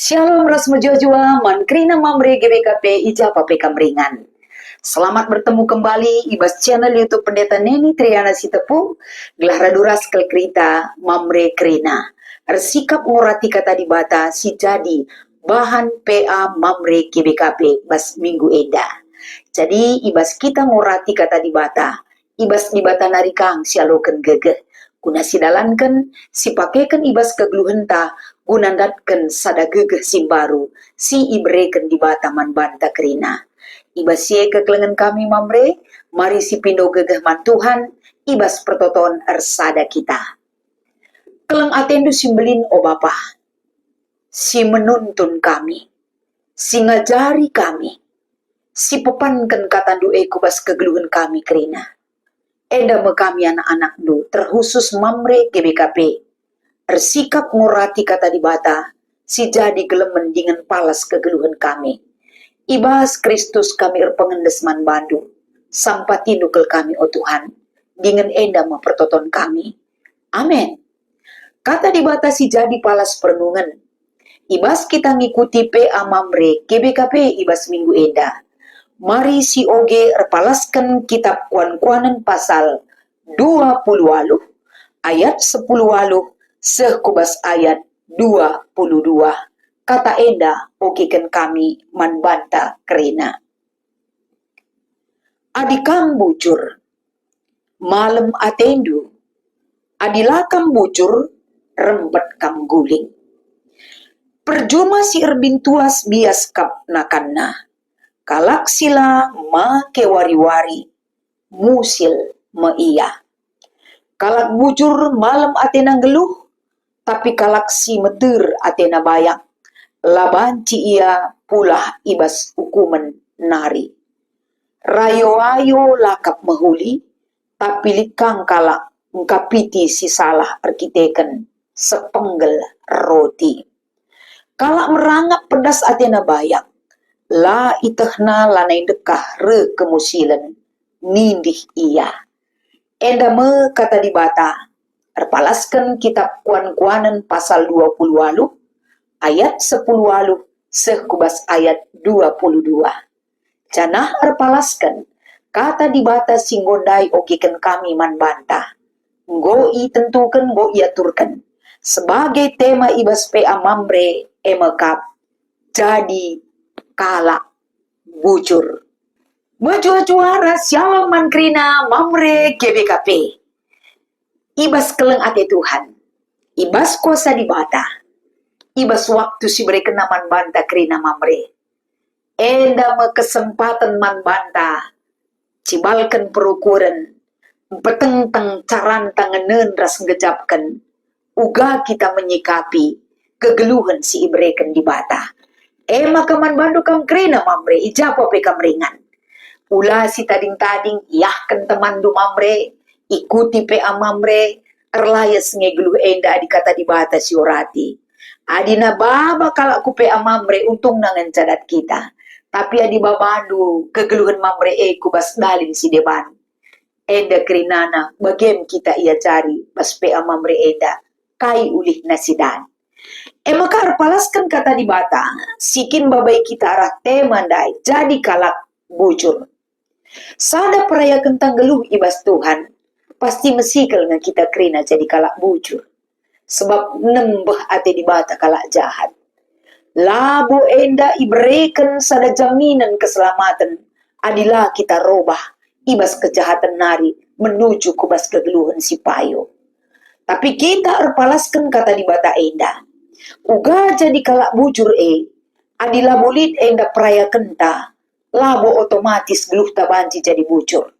Shalom Rasmujojua, Mankrina Mamre GBKP Ijapa Kamringan. Selamat bertemu kembali Ibas channel YouTube Pendeta Neni Triana Sitepu, Gelah Raduras Kelkrita Mamre Krina. Ersikap ngorati kata dibata si jadi bahan PA Mamre GBKP bas minggu eda. Jadi ibas kita ngorati kata dibata, ibas dibata narikang sialoken gege. Guna sidalankan, sipakekan ibas kegluhenta, gunandatkan sada gegeh simbaru, si ibreken di bataman banta kerina. Ibas ye kekelengan kami mamre, mari si pindo gegeh man Tuhan, ibas pertoton ersada kita. Keleng atendu simbelin o Bapa, si menuntun kami, si ngajari kami, si pepankan katandu ekubas kegeluhan kami kerina. Enda me kami anak-anak du, terkhusus mamre GBKP, ersikap ngurati kata dibata, si jadi gelemen dengan palas kegeluhan kami. Ibas Kristus kami erpengendes man bandu, sampati nukel kami o Tuhan, dengan enda me pertoton kami. Amin. Kata dibata si jadi palas perenungan. Ibas kita ngikuti PA mamre GBKP ibas minggu enda. Mari si oge erpalaskan kitab kuan-kuanan pasal 20 ayat 10 sekubas ayat 22. Kata enda ogekan kami manbanta kerina. Adikam bujur, malam atendu, adilakam bujur, rembet kam guling. Perjuma si erbintuas bias kap nakanna. Kalak sila ma kewari-wari, musil ma iya. Kalak bujur malam atena geluh, tapi kalak si meter atena bayang. Labanci ia pula ibas hukuman nari. Rayo-ayo lakap mahuli, tapi likang kalak ngkapiti si salah arkiteken sepenggel roti. Kalak merangap pedas atena bayang. La itahna lanai dekah re kemusilan nindih iya. Enda me kata dibata, erpalaskan kitab kuan-kuanan pasal 20 ayat 10 sekubas ayat 22. Janah erpalaskan kata dibata singgondai ogiken kami man bantah. Ngoi tentukan, ngoi aturkan. Sebagai tema ibas PA mamre emekap jadi kalak bujur. Bujur-juara shalom mankrina mamre GBKP. Ibas keleng ate Tuhan. Ibas kuasa dibata. Ibas waktu si mereka naman banta krina mamre. Enda me kesempatan man banta. Cibalkan perukuran. Peteng-teng caran tanganen ras ngejapkan. Uga kita menyikapi kegeluhan si ibreken dibata. Makaman bandu kam krina mamre ijapa pe kam ringan. Ula si tading-tading yahkan temandu mamre, ikuti PA mamre, erlayas ngegelu enda adi kata dibata si orati. Adina baba kalak ku PA mamre untung nangan cadat kita. Tapi adi babandu kegeluhan mamre kubas dalin si deban. Enda krinana bagem kita ia cari bas PA mamre enda kai ulih nasidan. Maka erpalaskan kata dibata, sikin babai kita arah temandai, jadi kalak bujur. Sada peraya kentang geluh ibas Tuhan, pasti mesikal nga kita krina jadi kalak bujur. Sebab nembah ate dibata kalak jahat. Labo enda ibreken sada jaminan keselamatan, adilah kita robah, ibas kejahatan nari, menuju kubas kegeluhan si payo. Tapi kita erpalaskan kata dibata enda. Uga jadi kalak bujur adilah bulit enda peraya kenta, labo otomatis geluh tabanci jadi bujur.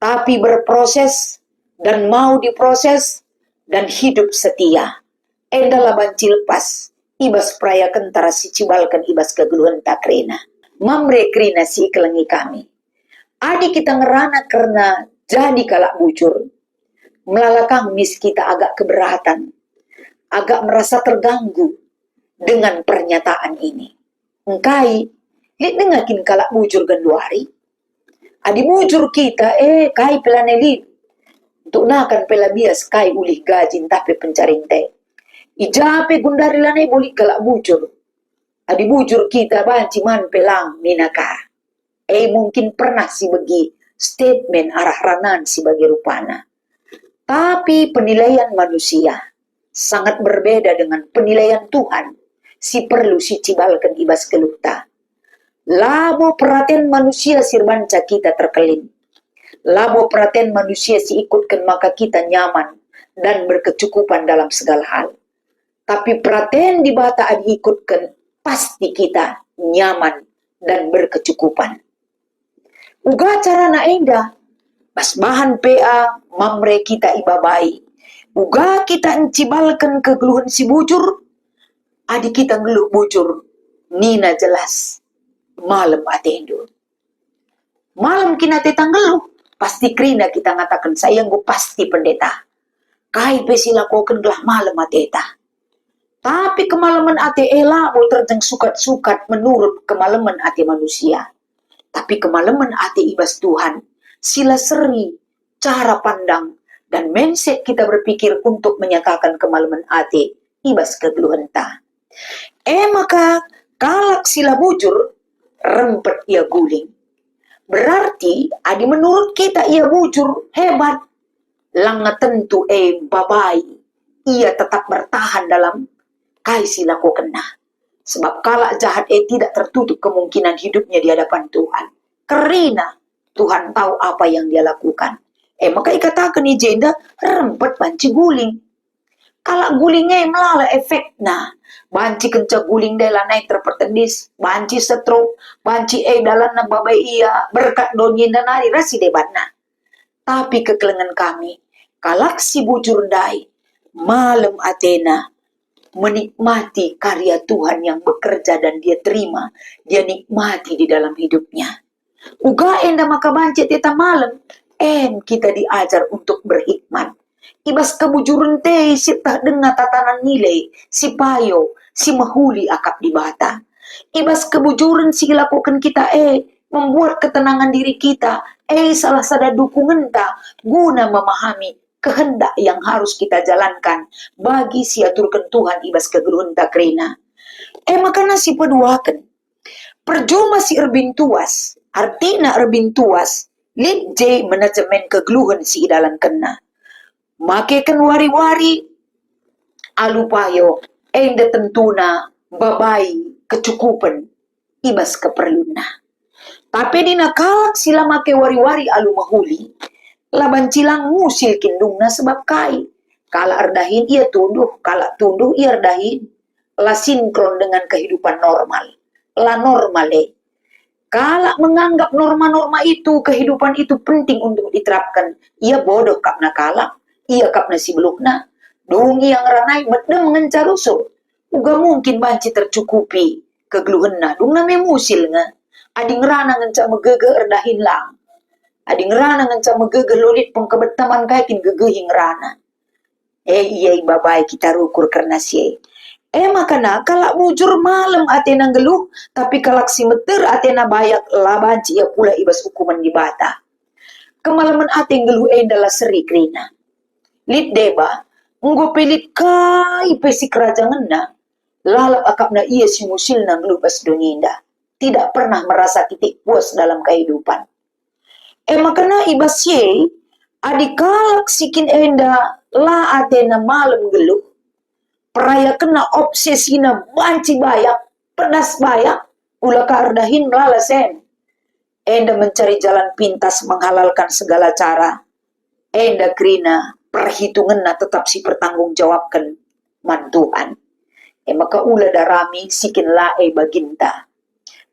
Tapi berproses dan mau diproses dan hidup setia. Enda laban cilpas, ibas peraya kentara si cibalkan ibas kegeluhan takrena. Mamre krina si kelengi kami. Adi kita ngerana karena jadi kalak bujur. Melalakang mis kita agak keberatan. Agak merasa terganggu dengan pernyataan ini. Engkai, lihat dengakin kalak bujur genduari. Adi mujur kita, kai pelanelin. Untuk nakan pelabias kai ulih gajin tapi pencarinte. Ijape gundari lanai boleh galak bujur. Adi bujur kita banci man pelang minaka. Mungkin pernah si bagi statement arah ranan si bagi rupana. Tapi penilaian manusia sangat berbeda dengan penilaian Tuhan. Si perlu si cibalkan ibas kelukta. Labo perhatian manusia sirbanca kita terkelin. Labo perhatian manusia si ikutkan maka kita nyaman dan berkecukupan dalam segala hal. Tapi perhatian di bata adi ikutkan pasti kita nyaman dan berkecukupan. Uga cara na endah. Bas bahan PA mamre kita ibabai. Uga kita encibalkan kegeluhan si bujur. Adi kita ngeluh bujur. Nina jelas. Malam atendo. Malam kina tetang ngeluh. Pasti krina kita ngatakan sayang gue pasti pendeta. Kai pesila koken gelah malam ateta. Tapi kemalaman ate ela mau terjeng sukat-sukat menurut kemalaman ate manusia. Tapi kemalaman ate ibas Tuhan. Sila seri, cara pandang, dan mindset kita berpikir untuk menyatakan kemalaman ate ibas kegeluhan ta. Maka kalak sila bujur, rempet ia guling. Berarti, adi menurut kita ia bujur, hebat. Langa tentu babai. Ia tetap bertahan dalam kai sila ko kena. Sebab kalak jahat tidak tertutup kemungkinan hidupnya di hadapan Tuhan. Karena Tuhan tahu apa yang dia lakukan. Maka ikatakan ni jenda, rempet banci guling. Kalak gulingnya melala efeknya. Banci kencang guling dela naik terpertendis. Banci stroke. Banci dalam na babai iya. Berkat donyin dan hari rasi debatna. Tapi kekelengan kami. Kalak si bujur dai. Malam Athena. Menikmati karya Tuhan yang bekerja dan dia terima. Dia nikmati di dalam hidupnya. Uga enda maka banci teta malam. Kita diajar untuk berhikmat. Ibas kebujuran teh si tak dengar tatanan nilai, si payo, si mahuli akap di bata. Ibas kebujuran si lakukan kita membuat ketenangan diri kita, salah sada dukungan ta guna memahami kehendak yang harus kita jalankan bagi si aturkan Tuhan ibas kegeluhan tak krena. Maka nasi peduakan. Perjoma si erbin tuas, artinya erbin tuas, lead J manajemen kegeluhan si idalan kena. Makekan wari-wari alupayo enda tentuna babai kecukupan ibas keperluna. Tapi dina kalak sila make wari-wari alu mahuli laban cilang musil kindungna sebab kai. Kala erdahin ia tunduh, kala tunduh ia erdahin. La sinkron dengan kehidupan normal. La normale. Kala menganggap norma-norma itu, kehidupan itu penting untuk diterapkan. Ia bodoh kapna kalak. Ia kapna si belukna. Dungi yang ranai bedem ngencaruso. Uga mungkin banci tercukupi kegeluhenna. Dungna memusil nga. Adi ngerana ngencak megege erdahin lang. Adi ngerana ngencak megege lolit pengkebetaman kaikin gegehing rana. Iya babai kita rukur karena si. Makana kalak bujur malam Athena geluh. Tapi kalak si meter Athena bayak labanci ia pula ibas hukuman di bata. Kemalaman Athena geluh adalah seri krina. Lid deba, nggo pelit kai pesi kerajaan na, lalap akapna ia si musil na ngelupas duninda. Tidak pernah merasa titik puas dalam kehidupan. Makana ibas ye, adikalak sikin enda la Athena malam geluh. Peraya kena obsesi na banci bayak, pedas bayak, ula kaardahin melalasen. Enda mencari jalan pintas menghalalkan segala cara. Enda krina perhitungan na tetap si pertanggungjawabkan man Tuhan. Maka ula darami sikin lae baginta.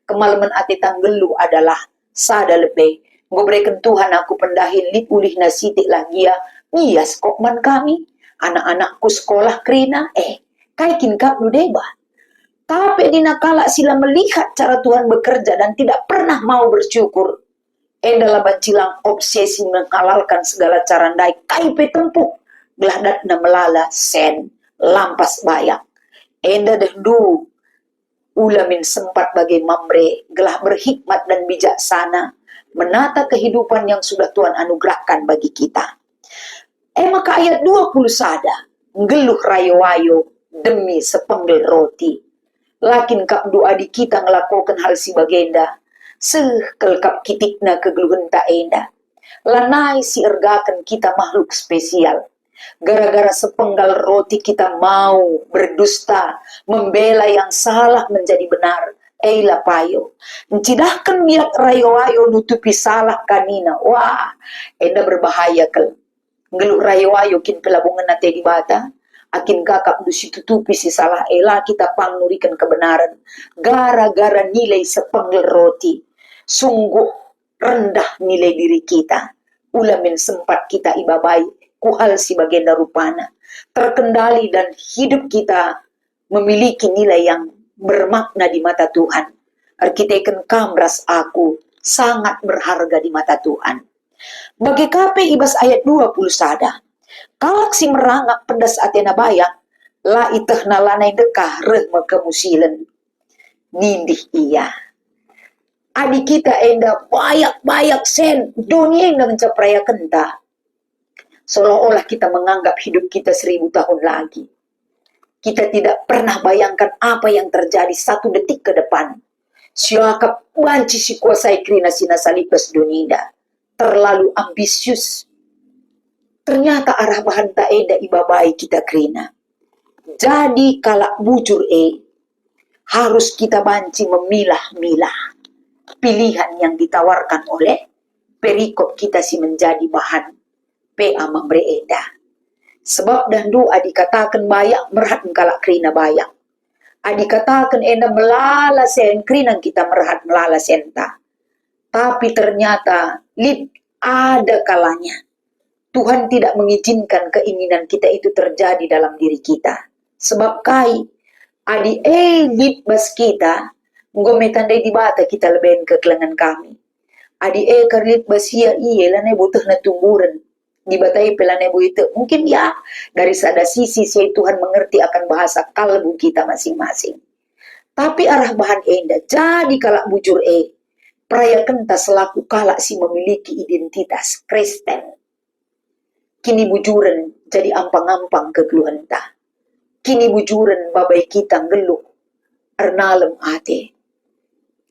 Kemalaman ati tanggelu adalah sada lebih. Ngobrekan Tuhan aku pendahin lit ulih na sitik lagia. Niyas kok man kami. Anak-anakku sekolah krina. Kaikin kap lu deba. Tapi dinakala sila melihat cara Tuhan bekerja dan tidak pernah mau bersyukur. Dalam bancilang obsesi menghalalkan segala cara ndai kaipe tempuk geladat na melala sen lampas bayak. Enda dahdu ulamin sempat bagi mamre gelah berhikmat dan bijaksana menata kehidupan yang sudah Tuhan anugerahkan bagi kita. Maka ayat 20 sada, ngeluh rayo-wayo demi sepenggel roti. Lakin kap doa di kita ngelakukan hal si bagenda, sekelkap kitikna kegeluhan tak enda. Lanai si ergakan kita makhluk spesial. Gara-gara sepenggal roti kita mau berdusta, membela yang salah menjadi benar. Eila payo, mencidahkan miak rayo-wayo nutupi salah kanina. Wah, enda berbahaya kel. Ngeluh rayo-wayo kin pelabungan nate di bata. Akin kakak dusi tutupi si salah ela kita pangnurikan kebenaran. Gara-gara nilai sepenggal roti. Sungguh rendah nilai diri kita. Ulamin sempat kita ibabai. Kuhal si bagenda rupana. Terkendali dan hidup kita memiliki nilai yang bermakna di mata Tuhan. Arkiteken kamras aku sangat berharga di mata Tuhan. Bagi kape ibas ayat 20 sada. Kalak si merangak pedas atena bayak. La iteh nalanay dekah reh makamusilen. Nindih iya. Adik kita enda bayak-bayak sen. Dunia yang mencapraya kenta. Seolah-olah kita menganggap hidup kita 1000 tahun lagi. Kita tidak pernah bayangkan apa yang terjadi 1 detik ke depan. Siakap banci si kuasai krina sinasalipes dunia. Terlalu ambisius. Ternyata arah bahan tak eda ibabai kita krina. Jadi kalak bujur harus kita banci memilah-milah pilihan yang ditawarkan oleh perikop kita si menjadi bahan PA mambre eda. Sebab dan doa dikatakan bayak merhat kalak krina bayak. Adikatakan enda melala sen krina kita merhat melala senta. Tapi ternyata ada kalanya Tuhan tidak mengizinkan keinginan kita itu terjadi dalam diri kita. Sebab kai adi bas kita ngome tandai di bata kita lebain kekelengan kami. Adi kerlit basia lane butuh na tumburan di batai pelane itu. Mungkin ya dari sada sisi Tuhan mengerti akan bahasa kalbu kita masing-masing. Tapi arah bahan enda jadi kalak bujur Praya kenta selaku kalak si memiliki identitas Kristen. Kini bujuran jadi ampang-ampang kegeluhan ta. Kini bujuran babai kita ngeluh ernalem ate.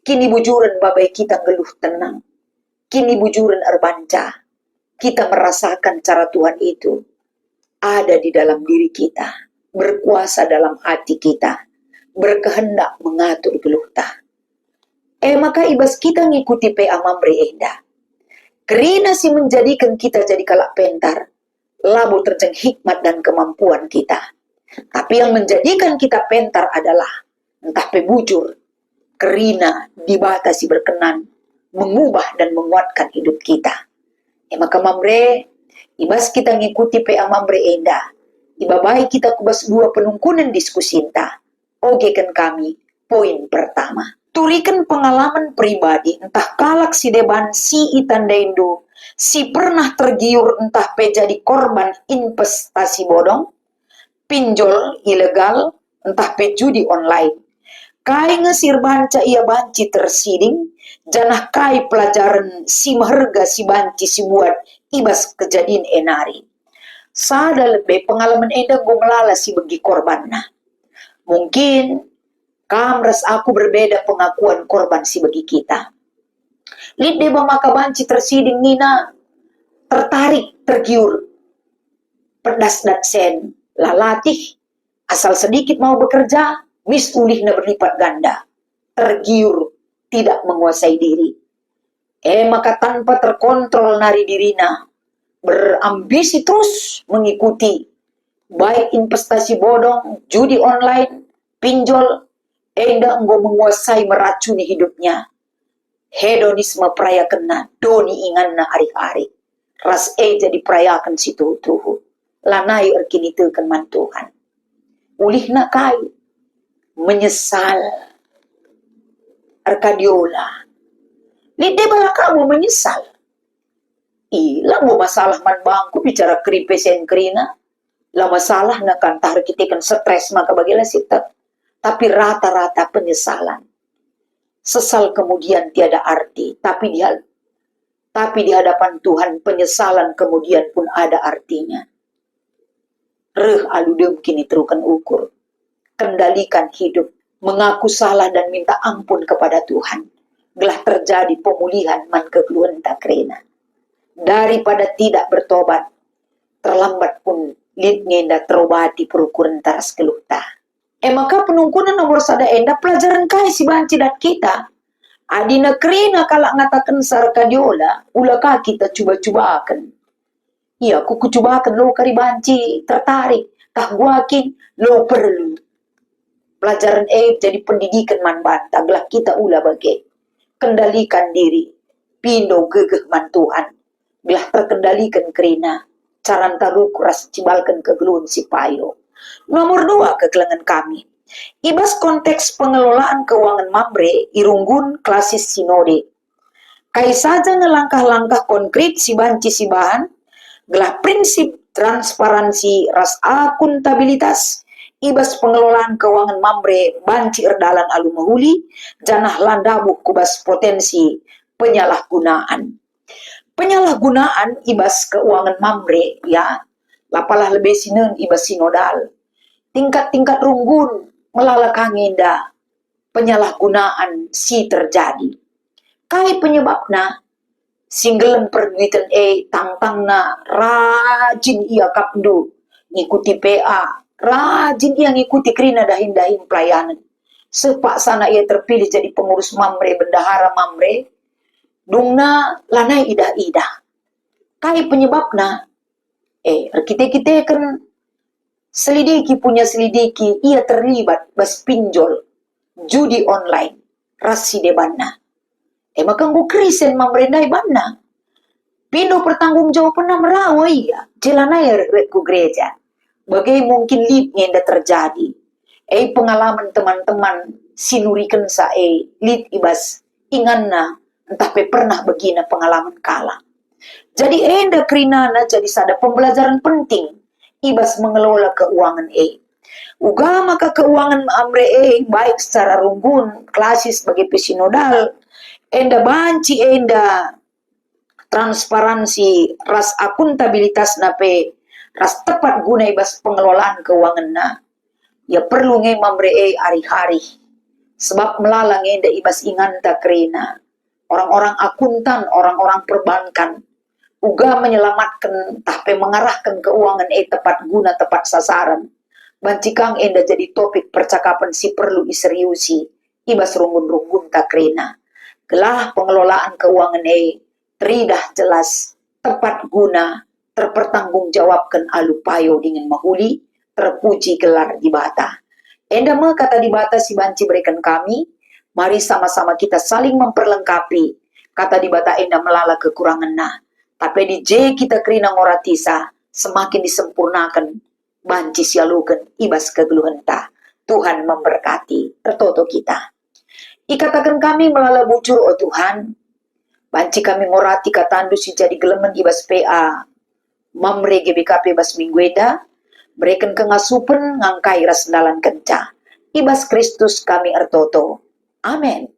Kini bujuran babai kita ngeluh tenang. Kini bujuran erbanca. Kita merasakan cara Tuhan itu ada di dalam diri kita. Berkuasa dalam hati kita. Berkehendak mengatur geluh ta. Maka ibas kita ngikuti PA mambre enda. Kerina si menjadikan kita jadi kalak pentar. Labu terjeng hikmat dan kemampuan kita. Tapi yang menjadikan kita pentar adalah entah pebujur. Kerina dibatasi berkenan. Mengubah dan menguatkan hidup kita. Maka mambre, ibas kita ngikuti PA mambre enda. Ibabai kita kubas 2 penungkunan diskusi entah. Ogekan kami, poin pertama. Turikan pengalaman pribadi, entah kalak si deban si itandaindo, si pernah tergiur entah pe jadi korban investasi bodong, pinjol ilegal, entah pe judi online. Kai ngesir banca ia banci tersiding, janah kai pelajaran si maharga si banci si buat ibas kejadian enari. Sada lebih pengalaman enda gomelala si bagi korban nah. Mungkin kamras aku berbeda pengakuan korban si bagi kita. Lid deba maka banci tersiding nina tertarik tergiur pedas dat sen lalatih asal sedikit mau bekerja wis ulihna berlipat ganda tergiur tidak menguasai diri. Maka tanpa terkontrol nari dirina berambisi terus mengikuti baik investasi bodong, judi online, pinjol. Enda enggo menguasai meracuni hidupnya. Hedonisme praya kena, doni inganna ari-ari. Ras jadi prayakan situ tuhu. Lanai erkini tekan man Tuhan. Ulihna kai. Menyesal. Arkadiola. Lide bala kamu menyesal. Ila mo masalah man bangku bicara kripesen krina. La masalah na kan tahar kita kan stres maka bagilah sitat. Tapi rata-rata penyesalan. Sesal kemudian tiada arti, tapi dia Tapi di hadapan Tuhan penyesalan kemudian pun ada artinya. Reh aludem kini terukan ukur. Kendalikan hidup, mengaku salah dan minta ampun kepada Tuhan. Gelah terjadi pemulihan man kekeluhan takrena. Daripada tidak bertobat, terlambat pun lid ngenda terobati perukuran taras keluhta. Maka penungkunan nomor sada enda pelajaran kai si banci dat kita. Adi nekrina kalak ngatakan sarkadiola, ulaka kita coba-cobakan. Iya, kuku cobakan lo kari banci, tertarik, tak guakin, lo perlu. Pelajaran jadi pendidikan man banta, gelah kita ula bagai. Kendalikan diri, pindo gegeh man Tuhan. Gelah terkendalikan kerina, caran taruh kuras cibalkan kegeluhan si payo. Nomor 2 kegelangan kami. Ibas konteks pengelolaan keuangan Mamre, irunggun klasis sinode. Kai saja ngelangkah-langkah konkret si banci si bahan, gelah prinsip transparansi ras akuntabilitas, ibas pengelolaan keuangan Mamre banci erdalan alu mahuli, janah landabu kubas potensi penyalahgunaan. Penyalahgunaan ibas keuangan Mamre ya, lapalah lebih sinen ibas sinodal. Tingkat-tingkat runggun melalakang indah penyalahgunaan si terjadi. Kai penyebabna singgelen perduitan tangtangna rajin ia kapdu ngikuti PA, rajin ia ngikuti kerina dahin-dahin pelayanan. Sepak sana ia terpilih jadi pengurus Mamre, bendahara Mamre, dungna lanai idah-idah. Kai penyebabna kita kan selidiki ia terlibat bas pinjol judi online rasi de banna. Maka ngu krisen mamrendai banna. Pindo pertanggung jawab pernah merawa iya. Jelanai ku gereja. Bagai mungkin lid ngenda terjadi. Pengalaman teman-teman sinurikan sa lid ibas inganna entah pernah begina pengalaman kala. Jadi enda kerinana jadi sada pembelajaran penting ibas mengelola keuangan Uga maka keuangan Mamre baik secara runggun, klasis sebagai pesinodal, enda banci enda transparansi ras akuntabilitas nape ras tepat guna ibas pengelolaan keuangan na. Ya perlu nge Mamre hari-hari. Sebab melalang enda ibas inganta kerina. Orang-orang akuntan, orang-orang perbankan uga menyelamatkan tapi mengarahkan keuangan tepat guna tepat sasaran. Bancikang enda jadi topik percakapan si perlu diseriusi ibas rungun-rungun takrena. Gelah pengelolaan keuangan teridah jelas tepat guna terpertanggungjawabkan alupayo dengan mahuli terpuji gelar di bata. Enda me kata di bata si banci berikan kami, mari sama-sama kita saling memperlengkapi. Kata di bata enda melala kekurangan nah. Tapi di J kita kerina ngoratisa, semakin disempurnakan, banci sialukan, ibas kegeluhan ta. Tuhan memberkati, tertoto kita. Ikatakan kami melala bucur, oh Tuhan, banci kami ngorati katandu si jadi gelemen ibas PA, Mamre GBKP bas minggueda, berikan kengasupen ngangkai ras dalan kenca. Ibas Kristus kami ertoto. Amin.